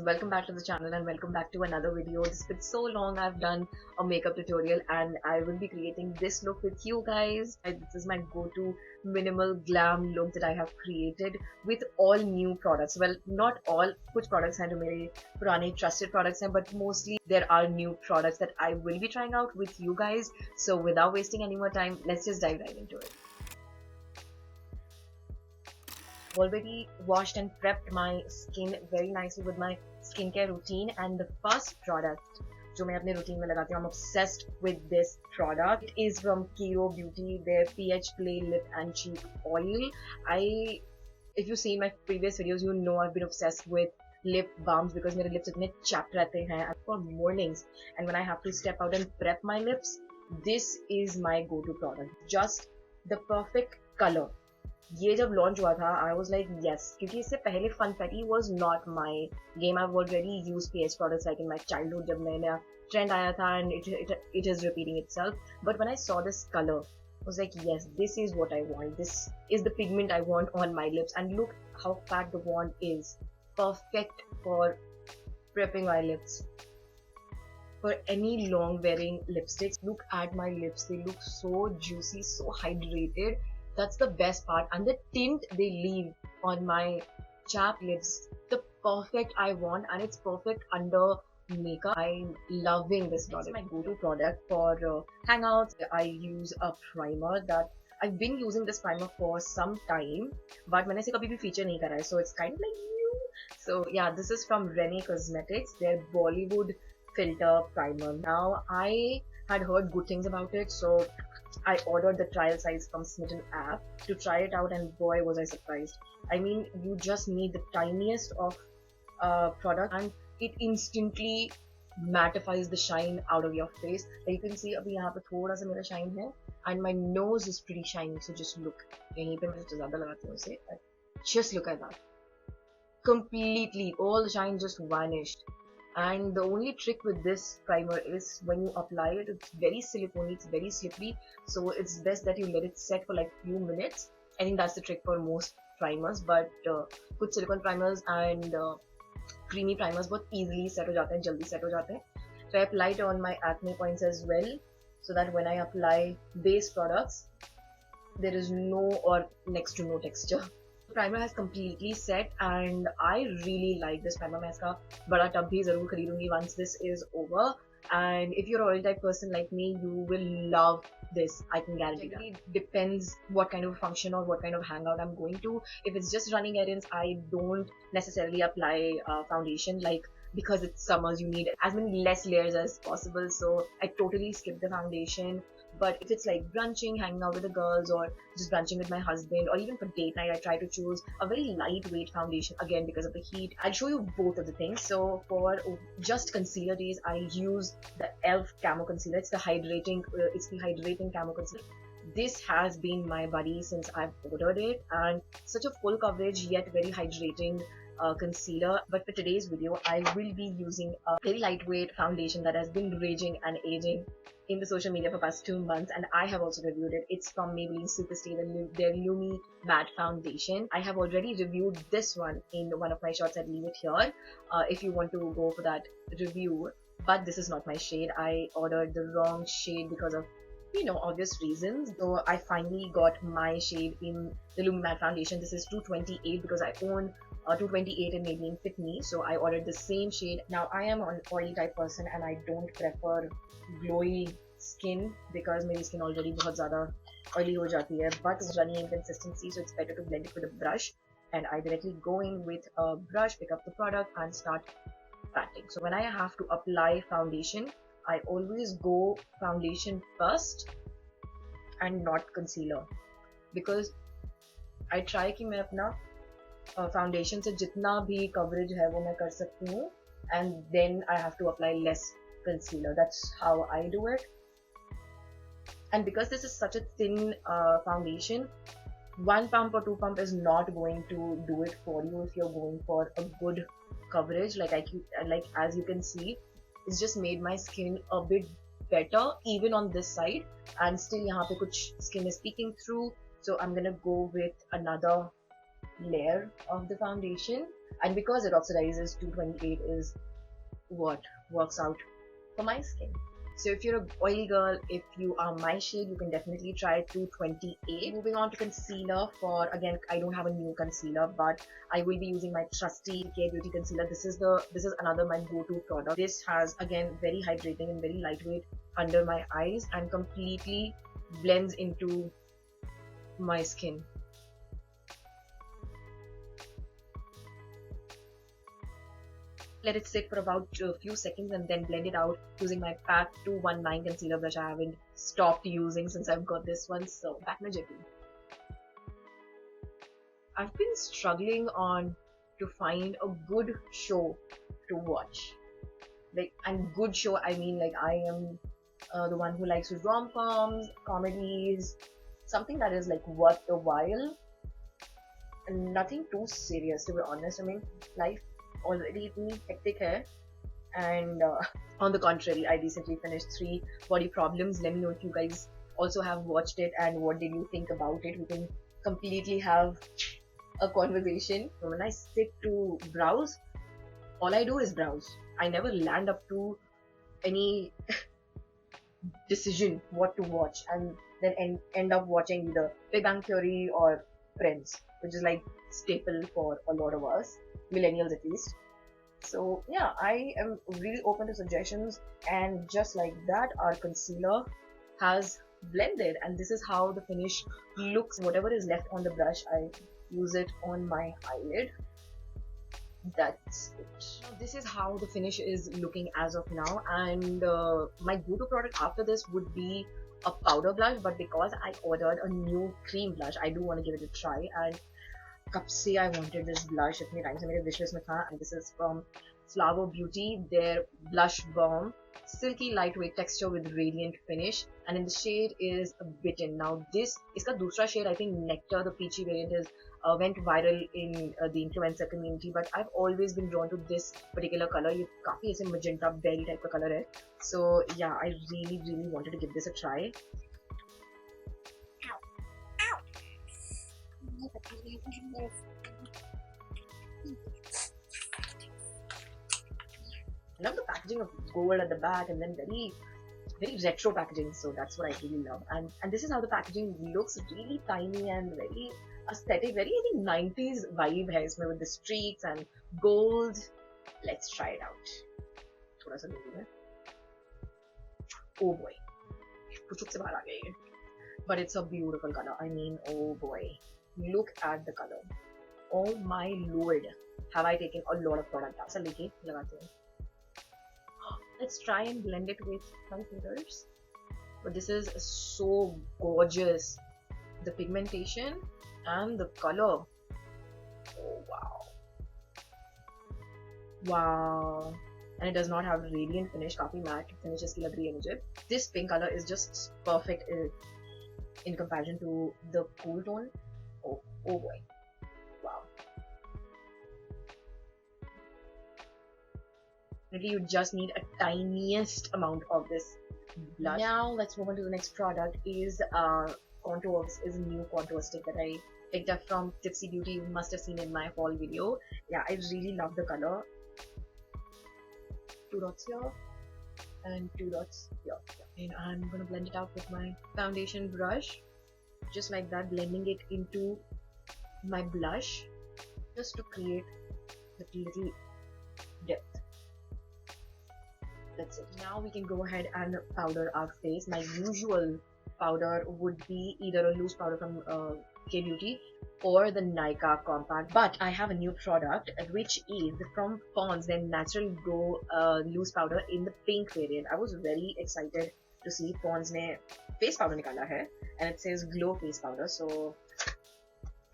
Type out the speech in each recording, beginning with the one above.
welcome back to the channel and welcome back to another video. It's been so long I've done a makeup tutorial and I will be creating this look with you guys. This is my go-to minimal glam look that I have created with all new products. Well, not all, कुछ products हैं जो मेरे पुराने trusted products हैं, but mostly there are new products that I will be trying out with you guys. So without wasting any more time, let's just dive right into it. Already washed and prepped my skin very nicely with my skincare routine, and the first product जो मैं अपने routine में लगाती हूँ, I'm obsessed with this product. It is from Beauty, their pH Play Lip and Cheek Oil. If you see my previous videos, you know I've been obsessed with lip balms because मेरे lips इतने chapped रहते हैं for mornings, and when I have to step out and prep my lips, this is my go-to product. Just the perfect color. ये जब launch हुआ था I was like yes, क्योंकि इससे पहले Funfetti was not my game. I've already used PH products like in my childhood जब नया trend आया था, and it is repeating itself. But when I saw this color, I was like yes, this is what I want. This is the pigment I want on my lips, and look how fat the wand is. Perfect for prepping my lips. For any long wearing lipsticks, look at my lips. They look so juicy, so hydrated. That's the best part, and the tint they leave on my chapped lips, the perfect I want, and it's perfect under makeup. I'm loving this product. It's my go-to product for hangouts. I use a primer that I've been using this primer for some time, but मैंने इसे कभी भी feature नहीं करा है, so it's kind of like new. So yeah, this is from Rene Cosmetics, their Bollywood filter primer. Now I had heard good things about it, so I ordered the trial size from Smitten app to try it out, and boy was I surprised. I mean, you just need the tiniest of product and it instantly mattifies the shine out of your face. Like you can see अभी यहाँ पे थोड़ा सा मेरा shine है, and my nose is pretty shiny, so just look. यहीं पे मैं ज़्यादा लगाती हूँ इसे. Just look at that. Completely, all the shine just vanished. And the only trick with this primer is when you apply it, it's very silicone, it's very slippery, so it's best that you let it set for like few minutes. I think that's the trick for most primers, but कुछ silicone primers and creamy primers बहुत easily set हो जाते हैं, जल्दी set हो जाते हैं. So I applied on my acne points as well, so that when I apply base products, there is no or next to no texture. Primer has completely set, and I really like this primer. मैं इसका बड़ा tub भी ज़रूर खरीदूंगी once this is over. And if you're an oil type person like me, you will love this. I can guarantee that. It depends what kind of function or what kind of hangout I'm going to. If it's just running errands, I don't necessarily apply foundation, like because it's summers, you need as many less layers as possible. So I totally skip the foundation. But if it's like brunching, hanging out with the girls, or just brunching with my husband, or even for date night, I try to choose a very lightweight foundation, again because of the heat. I'll show you both of the things. So for just concealer days, I use the e.l.f. Camo Concealer. It's the hydrating Camo Concealer. This has been my buddy since I've ordered it, and such a full coverage yet very hydrating concealer. But for today's video, I will be using a very lightweight foundation that has been raging and aging in the social media for past 2 months, and I have also reviewed it. It's from Maybelline Superstay, their Lumi Matte Foundation. I have already reviewed this one in one of my shots. I'll leave it here if you want to go for that review. But this is not my shade. I ordered the wrong shade because of obvious reasons. So I finally got my shade in the Lumi Matte Foundation. This is 228 because I own 228 and Maybelline Fit Me, so I ordered the same shade. Now I am an oily type person and I don't prefer glowy skin because my skin already बहुत ज़्यादा oily हो जाती है, but it's runny inconsistency, so it's better to blend it with a brush. And I directly go in with a brush, pick up the product and start patting. So when I have to apply foundation, I always go foundation first and not concealer, because I try कि मैं अपना foundation से जितना भी coverage है वो मैं कर सकती हूँ, and then I have to apply less concealer. That's how I do it. And because this is such a thin foundation, 1 pump or 2 pump is not going to do it for you if you're going for a good coverage. Like as you can see, it's just made my skin a bit better even on this side, and still यहाँ पे कुछ skin is peeking through. So I'm gonna go with another layer of the foundation, and because it oxidizes, 228 is what works out for my skin. So if you're a oily girl, if you are my shade, you can definitely try 228. Moving on to concealer. For, again, I don't have a new concealer, but I will be using my trusty K Beauty concealer. This is another my go-to product. This has, again, very hydrating and very lightweight under my eyes and completely blends into my skin. Let it sit for about a few seconds and then blend it out using my PAC 219 concealer brush. I haven't stopped using since I've got this one, so back my jiffy. I've been struggling on to find a good show to watch. And good show, I mean, I am the one who likes rom-coms, comedies, something that is worth the while, and nothing too serious, to be honest. I mean, life already itni hectic hai, and on the contrary, I recently finished 3 Body Problems. Let me know if you guys also have watched it and what did you think about it. We can completely have a conversation. When I sit to browse, all I do is browse. I never land up to any decision what to watch, and then end up watching either Big Bang Theory or Friends, which is staple for a lot of us, millennials at least. So yeah, I am really open to suggestions, and just like that, our concealer has blended, and this is how the finish looks. Whatever is left on the brush, I use it on my eyelid. That's it. Now, this is how the finish is looking as of now, and my go-to product after this would be a powder blush, but because I ordered a new cream blush, I do want to give it a try. And कब से I wanted this blush, इतने time से मेरे wish list में था, and this is from Flower Beauty, their blush balm, silky lightweight texture with radiant finish, and in the shade is Bitten. Now इसका दूसरा shade, I think Nectar, the peachy variant, is went viral in the influencer community, but I've always been drawn to this particular color. ये काफी ऐसे magenta berry type का color है, so yeah, I really wanted to give this a try. I love the packaging of gold at the back, and then very retro packaging, so that's what I really love. And this is how the packaging looks, really tiny and very aesthetic, very I think 90s vibe hai isme with the streaks and gold. Let's try it out. Thoda sa dekho main. Oh boy, kuch se bahar aa gaya ye. But it's a beautiful color. I mean, oh boy, look at the color. Oh my lord, have I taken a lot of product out. Chal leke lagate hain. Let's try and blend it with my fingers. But this is so gorgeous. The pigmentation and the color. Oh wow. Wow. And it does not have radiant finish. काफी matte finish इसकी लग रही है मुझे. This pink color is just perfect in comparison to the cool tone. Oh boy. Wow. Really, you just need a tiniest amount of this blush. Now let's move on to the next product. Is contour. This is a new contour stick that I picked up from Tipsy Beauty. You must have seen in my haul video. Yeah, I really love the color. 2 dots here and 2 dots here. And I'm gonna blend it out with my foundation brush, just like that, blending it into my blush just to create that little depth. That's it. Now we can go ahead and powder our face. My usual powder would be either a loose powder from K Beauty or the Nykaa compact, but I have a new product which is from Pond's, their natural glow loose powder in the pink variant. I was very excited to see Pond's ne face powder nikala hai, and it says glow face powder, so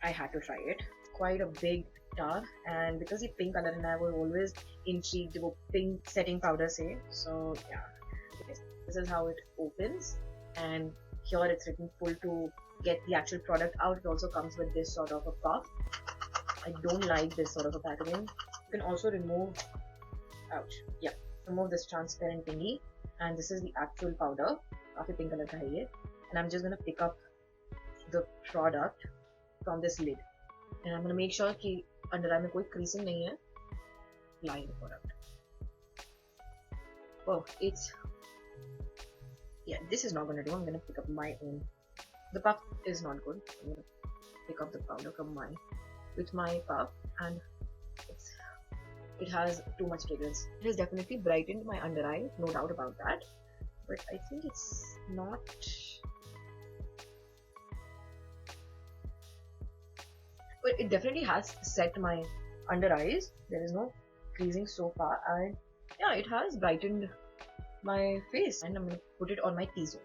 I had to try it. Quite a big tub, and because it's pink color and I was always intrigued with pink setting powder say, so yeah, this is how it opens, and here it's written full to get the actual product out. It also comes with this sort of a puff. I don't like this sort of a packaging. You can also remove remove this transparent thingy, and this is the actual powder. Kafi pink color ka hai ye, and I'm just gonna pick up the product from this lid. and I'm gonna make sure कि under eye में कोई creasing नहीं है. Applying the product. Oh, it's, yeah, this is not gonna do. I'm gonna pick up my own. The puff is not good. I'm gonna pick up the powder with my puff, and it has too much fragrance. It has definitely brightened my under eye, no doubt about that. But I think it's not. But it definitely has set my under eyes. There is no creasing so far, and yeah, it has brightened my face. And I'm gonna put it on my T-zone.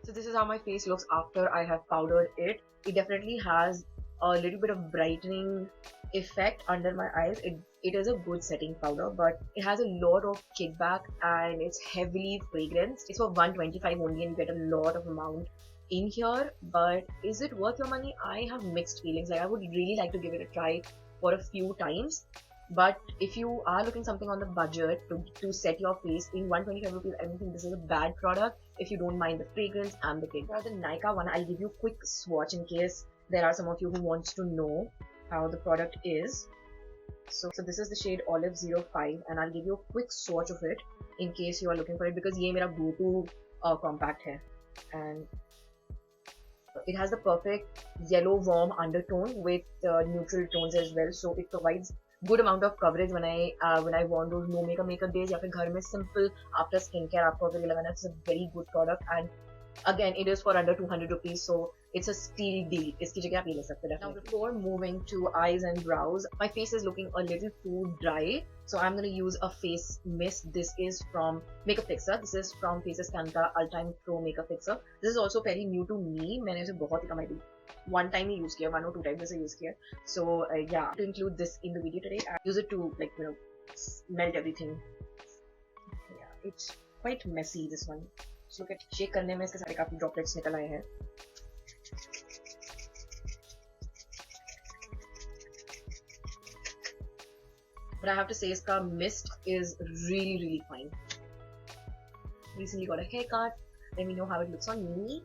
So this is how my face looks after I have powdered it. It definitely has a little bit of brightening effect under my eyes. It is a good setting powder, but it has a lot of kickback and it's heavily fragranced. It's for 125 only and you get a lot of amount in here. But is it worth your money? I have mixed feelings. Like, I would really like to give it a try for a few times. But if you are looking something on the budget to set your face in 125 rupees, I don't think this is a bad product if you don't mind the fragrance and the kickback. For the Nykaa one, I'll give you a quick swatch in case there are some of you who wants to know how the product is. So this is the shade Olive 05 and I'll give you a quick swatch of it in case you are looking for it, because ये मेरा go-to compact है. And it has the perfect yellow warm undertone with neutral tones as well, so it provides good amount of coverage when I want those no makeup days या फिर घर में simple after skincare आपको अगर ये लगाना है. It's a very good product and again it is for under 200 rupees, so it's a steal deal. इसकी जगह आप ये ले सकते हैं. Now before moving to eyes and brows, my face is looking a little too dry, so I'm going to use a face mist. This is from Makeup Fixer. This is from Faces Canada Ultime Pro Makeup Fixer. This is also very new to me. मैंने इसे बहुत ही कम आई one time use किया, 1 or 2 times use किया. So yeah, to include this in the video today, I use it to like melt everything. Yeah, it's quite messy this one. So look at shake करने में इसके सारे काफी droplets निकल आए हैं. But I have to say इसका mist is really fine. Recently got a haircut. Let me know how it looks on me.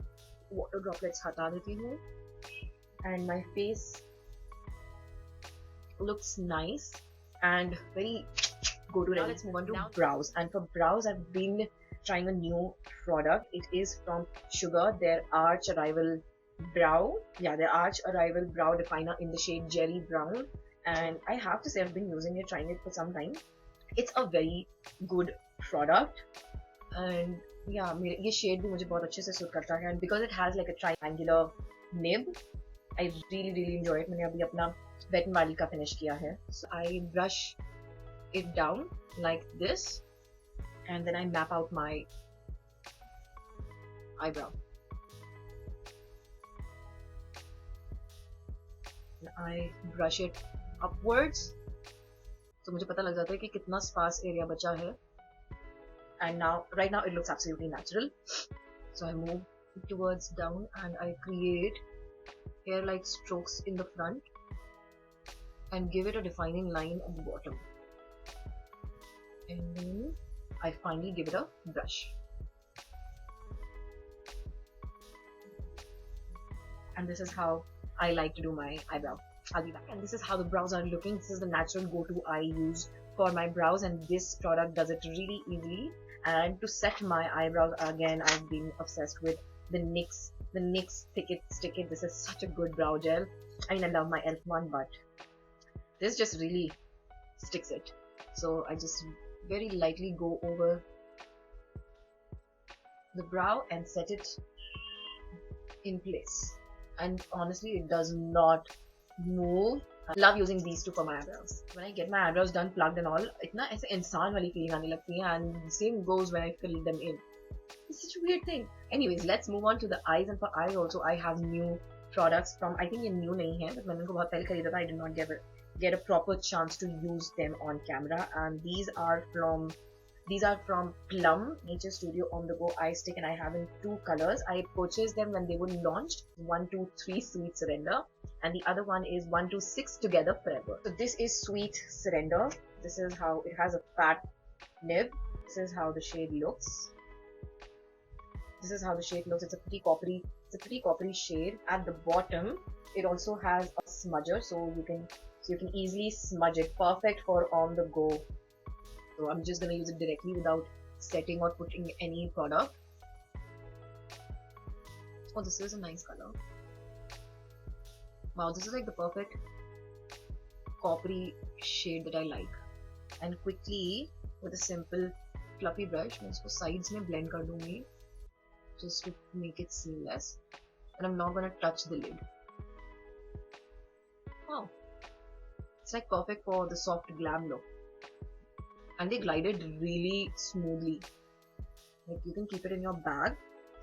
Water droplets हटा देती हूँ. And my face looks nice and very go to ready. Now let's move on to brows. And for brows, I've been trying a new product. It is from Sugar, their Arch Arrival Brow. Yeah, their Arch Arrival Brow Definer in the shade Jelly Brown. And I have to say, I've been using it, trying it for some time. It's a very good product. And yeah, ये shade भी मुझे बहुत अच्छे से suit करता है. And because it has like a triangular nib, I really enjoy it. मैंने अभी अपना Wet n Wild का finish किया है. So I brush it down like this, and then I map out my eyebrow. And I brush it upwards, so मुझे पता लग जाता है कि कितना sparse area बचा है. And now, right now, it looks absolutely natural. So I move towards down and I create hair-like strokes in the front and give it a defining line at the bottom. And then I finally give it a brush. And this is how I like to do my eyebrow. I'll be back. And this is how the brows are looking. This is the natural go-to I use for my brows, and this product does it really easily. And to set my eyebrows, again, I've been obsessed with the NYX Thick It Stick It. This is such a good brow gel. I mean, I love my e.l.f. one, but this just really sticks it. So I just very lightly go over the brow and set it in place. And honestly, it does not move. I love using these two for my eyebrows. When I get my eyebrows done, plugged and all, इतना ऐसे इंसान वाली feeling आने लगती है, and same goes when I fill them in. It's such a weird thing. Anyways, let's move on to the eyes. And for eyes also, I have new products from, I think ये new नहीं है, but मैंने इनको बहुत पहले खरीदा था. I did not get a proper chance to use them on camera. And these are from Glam Nature Studio On The Go Eye Stick, and I have in 2 colors. I purchased them when they were launched. 123 Sweet Surrender, and the other one is 126 Together Forever. So this is Sweet Surrender. This is how it has a fat nib. This is how the shade looks. It's a pretty coppery It's a pretty coppery shade. At the bottom, it also has a smudger, so you can easily smudge it. Perfect for on the go. So I'm just gonna use it directly without setting or putting any product. Oh, this is a nice color. Wow, this is like the perfect coppery shade that I like. And quickly with a simple fluffy brush, मैं इसको sides में blend कर दूँगी, just to make it seamless. And I'm not gonna touch the lid. Wow, it's like perfect for the soft glam look. And they glided really smoothly. Like you can keep it in your bag,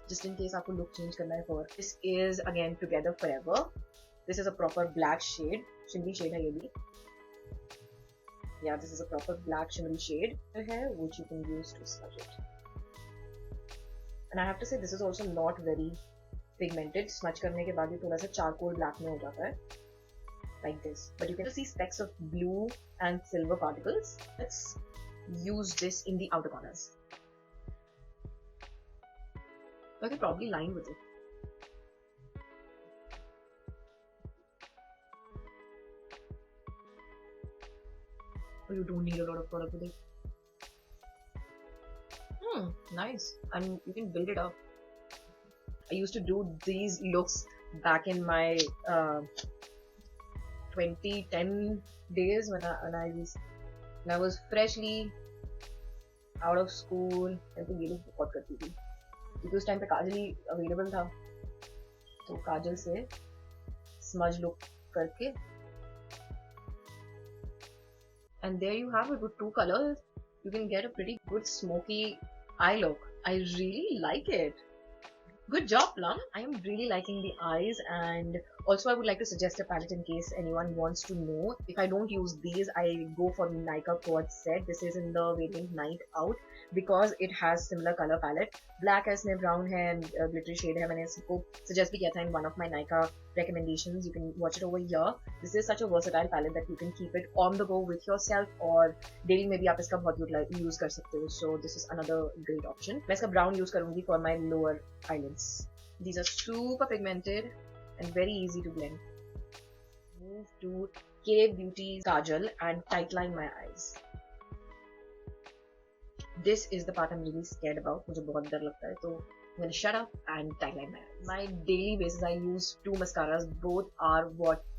just in case आपको look change करना है for. This is again Together Forever. This is a proper black shade, shimmery shade है ये भी. Yeah, this is a proper black shimmery shade which you can use to smudge it. And I have to say this is also not very pigmented. Smudge करने के बाद ये थोड़ा सा charcoal black में हो जाता है, like this. But you can see specks of blue and silver particles. Let's use this in the outer corners. I could probably line with it. Oh, you don't need a lot of product with it. Nice. And you can build it up. I used to do these looks back in my 2010 days when I was freshly out of school. I तो ये look बहुत करती थी क्योंकि उस time पे काजल ही available था, तो काजल से smudge look करके. And there you have it with two colors. You can get a pretty good smoky eye look. I really like it. Good job, Plum. I am really liking the eyes, and also I would like to suggest a palette in case anyone wants to know. If I don't use these, I go for Nika Quad Set. This is in the variant Night Out because it has similar color palette. Black है, इसमें brown है and glittery shade है. मैंने इसको suggest भी किया था in one of my Nika recommendations. You can watch it over here. This is such a versatile palette that you can keep it on the go with yourself, और daily में भी आप इसका बहुत use कर सकते हो. So this is another great option. मैं इसका brown use करूँगी for my lower eyelids. These are super pigmented and very easy to blend. Move to Beauties Kajal and tightline my eyes. This is the part I'm really scared about. मुझे बहुत डर लगता है, तो I'm gonna shut up and tightline my eyes. My daily basis, I use two mascaras. Both are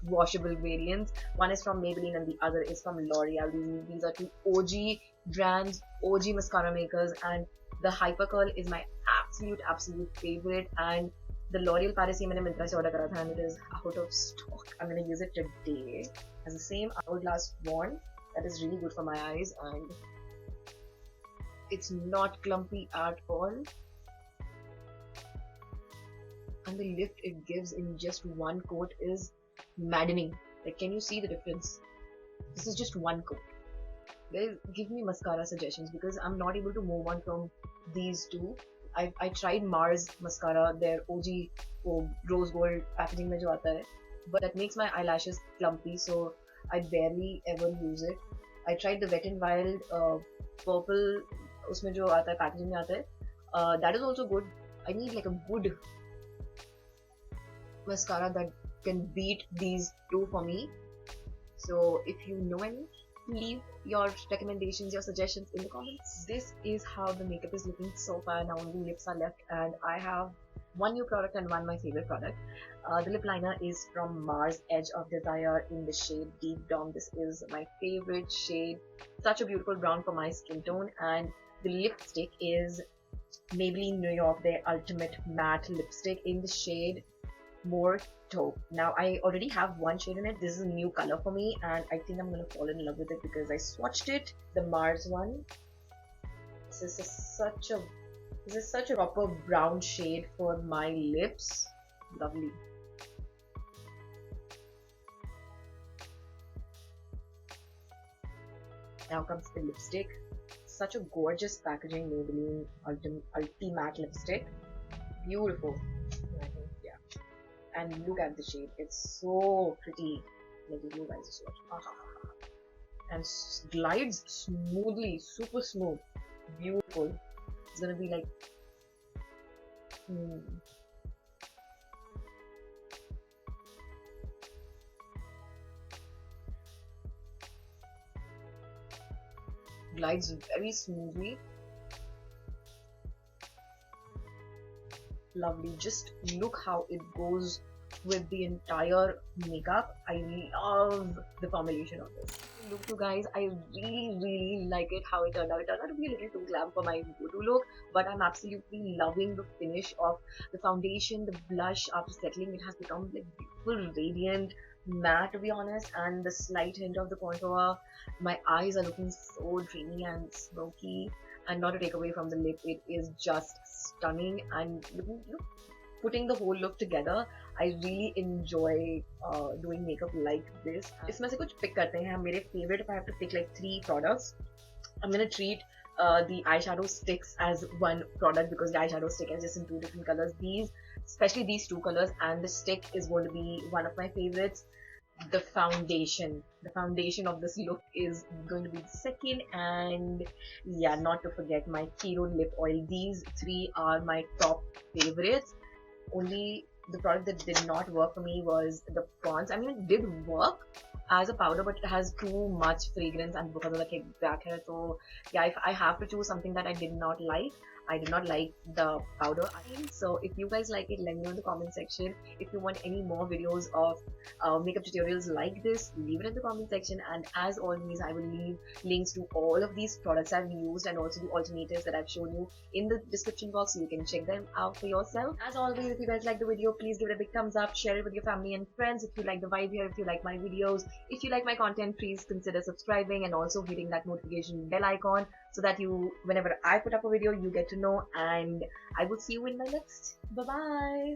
washable variants. One is from Maybelline and the other is from L'Oreal. These are two OG brands, OG mascara makers, and the Hyper Curl is my absolute favorite. And the L'Oreal Paris ये मैंने Myntra से order करा था and it is out of stock. I'm gonna use it today. Has the same hourglass wand that is really good for my eyes, and it's not clumpy at all. And the lift it gives in just one coat is maddening. Like, can you see the difference? This is just one coat. Guys, give me mascara suggestions because I'm not able to move on from these two. I tried Mars mascara, their OG rose gold packaging में जो आता है, but that makes my eyelashes clumpy, so I barely ever use it. I tried the Wet n Wild purple, उसमें जो आता है packaging में आता है, that is also good. I need like a good mascara that can beat these two for me. So if you know any, leave your recommendations, your suggestions in the comments. This is how the makeup is looking so far. Now only lips are left, and I have one new product and one my favorite product. The lip liner is from Mars Edge of Desire in the shade Deep Dawn. This is my favorite shade. Such a beautiful brown for my skin tone. And the lipstick is Maybelline New York, their ultimate matte lipstick in the shade More Taupe. Now I already have one shade in it. This is a new color for me, and I think I'm gonna fall in love with it because I swatched it, the Mars one. This is such a proper brown shade for my lips. Lovely. Now comes the lipstick. Such a gorgeous packaging, Maybelline Ulti Matte lipstick. Beautiful. And look at the shade, it's so pretty. Like, you guys just watch. And glides smoothly, super smooth, beautiful. It's gonna be like glides very smoothly. Lovely. Just look how it goes with the entire makeup. I love the formulation of this. Look, you guys, I really like it how it turned out. It turned out to be a little too glam for my go-to look, but I'm absolutely loving the finish of the foundation. The blush, after settling, it has become like beautiful, radiant matte, to be honest, and the slight hint of the contour. My eyes are looking so dreamy and smoky, and not to take away from the lip, it is just stunning. And putting the whole look together, I really enjoy doing makeup like this. इसमें से कुछ pick करते हैं मेरे favorite. If I have to pick like 3 products, I'm gonna treat the eyeshadow sticks as one product, because the eyeshadow stick is just in 2 different colors. Especially these 2 colors, and the stick is going to be one of my favorites. The foundation of this look is going to be the second, and yeah, not to forget my hero lip oil. These 3 are my top favorites. Only the product that did not work for me was the prawns. I mean, it did work as a powder, but it has too much fragrance and because of the kickback hair. So yeah, if I have to choose something that I did not like, I did not like the powder. So if you guys like it, let me know in the comment section. If you want any more videos of makeup tutorials like this, leave it in the comment section. And as always, I will leave links to all of these products I've used and also the alternatives that I've shown you in the description box, so you can check them out for yourself. As always, if you guys like the video, please give it a big thumbs up, share it with your family and friends if you like the vibe here, if you like my videos. If you like my content, please consider subscribing and also hitting that notification bell icon, so that whenever I put up a video, you get to know. And I will see you in my next. Bye bye.